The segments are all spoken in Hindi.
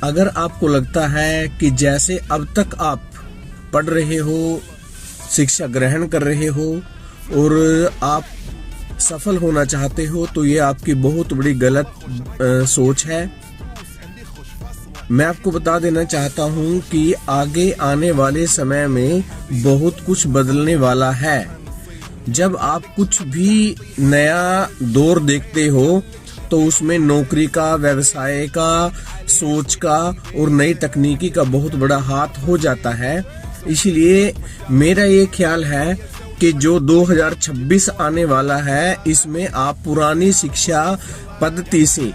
अगर आपको लगता है कि जैसे अब तक आप पढ़ रहे हो, शिक्षा ग्रहण कर रहे हो और आप सफल होना चाहते हो, तो ये आपकी बहुत बड़ी गलत सोच है। मैं आपको बता देना चाहता हूँ कि आगे आने वाले समय में बहुत कुछ बदलने वाला है। जब आप कुछ भी नया दौर देखते हो तो उसमें नौकरी का, व्यवसाय का, सोच का और नई तकनीकी का बहुत बड़ा हाथ हो जाता है। इसलिए मेरा ये ख्याल है कि जो 2026 आने वाला है, इसमें आप पुरानी शिक्षा पद्धति से,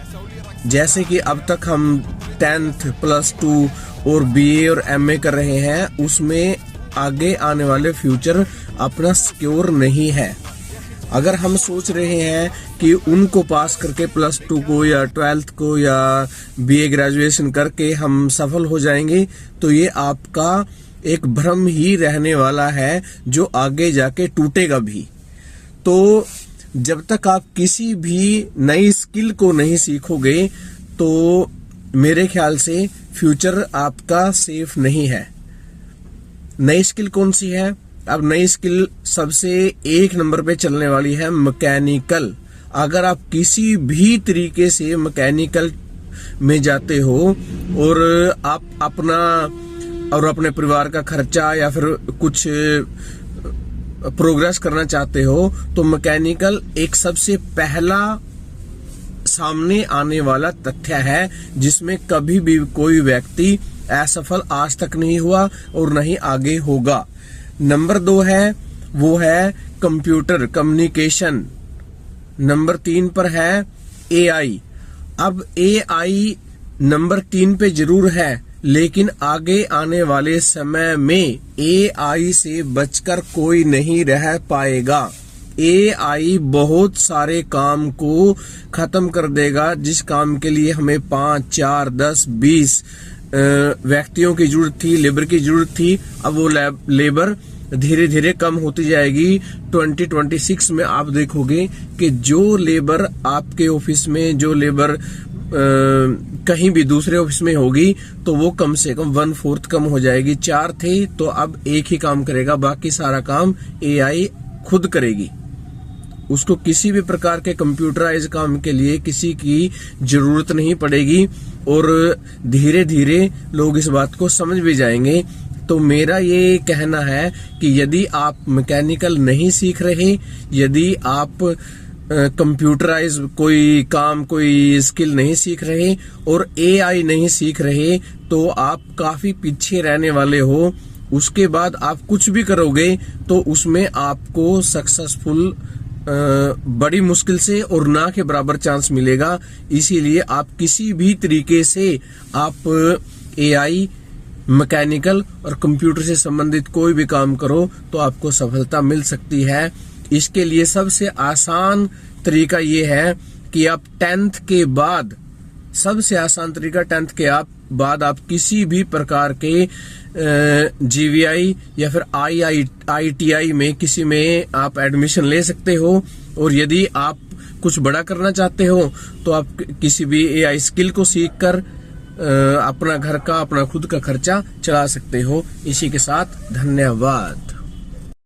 जैसे कि अब तक हम 10th +2 और BA और MA कर रहे हैं, उसमें आगे आने वाले फ्यूचर अपना सिक्योर नहीं है। अगर हम सोच रहे हैं कि उनको पास करके +2 को या 12th को या BA ग्रेजुएशन करके हम सफल हो जाएंगे, तो ये आपका एक भ्रम ही रहने वाला है जो आगे जाके टूटेगा भी। तो जब तक आप किसी भी नई स्किल को नहीं सीखोगे तो मेरे ख्याल से फ्यूचर आपका सेफ नहीं है। नई स्किल कौन सी है? अब नई स्किल सबसे 1 नंबर पे चलने वाली है मैकेनिकल। अगर आप किसी भी तरीके से मैकेनिकल में जाते हो और आप अपना और अपने परिवार का खर्चा या फिर कुछ प्रोग्रेस करना चाहते हो, तो मैकेनिकल एक सबसे पहला सामने आने वाला तथ्य है जिसमें कभी भी कोई व्यक्ति असफल आज तक नहीं हुआ और नहीं आगे होगा। नंबर 2 है, वो है कंप्यूटर कम्युनिकेशन। नंबर 3 पर है AI। अब AI नंबर 3 पे जरूर है, लेकिन आगे आने वाले समय में AI से बचकर कोई नहीं रह पाएगा। AI बहुत सारे काम को खत्म कर देगा। जिस काम के लिए हमें 5, 4, 10, 20 व्यक्तियों की जरूरत थी, लेबर की जरूरत थी, अब वो लेबर धीरे धीरे कम होती जाएगी। 2026 में आप देखोगे कि जो लेबर आपके ऑफिस में, जो लेबर कहीं भी दूसरे ऑफिस में होगी, तो वो कम से कम 1/4 कम हो जाएगी। 4 थे तो अब 1 ही काम करेगा, बाकी सारा काम AI खुद करेगी। उसको किसी भी प्रकार के कंप्यूटराइज काम के लिए किसी की जरूरत नहीं पड़ेगी और धीरे धीरे लोग इस बात को समझ भी जाएंगे। तो मेरा ये कहना है कि यदि आप मैकेनिकल नहीं सीख रहे, यदि आप कंप्यूटराइज कोई काम, कोई स्किल नहीं सीख रहे और AI नहीं सीख रहे, तो आप काफी पीछे रहने वाले हो। उसके बाद आप कुछ भी करोगे तो उसमें आपको सक्सेसफुल बड़ी मुश्किल से और ना के बराबर चांस मिलेगा। इसीलिए आप किसी भी तरीके से आप AI, मैकेनिकल और कंप्यूटर से संबंधित कोई भी काम करो तो आपको सफलता मिल सकती है। इसके लिए सबसे आसान तरीका ये है कि आप 10th के बाद, सबसे आसान तरीका 10th के बाद आप किसी भी प्रकार के GVI या फिर IITI में किसी में आप एडमिशन ले सकते हो। और यदि आप कुछ बड़ा करना चाहते हो तो आप किसी भी AI स्किल को सीखकर अपना घर का, अपना खुद का खर्चा चला सकते हो। इसी के साथ धन्यवाद।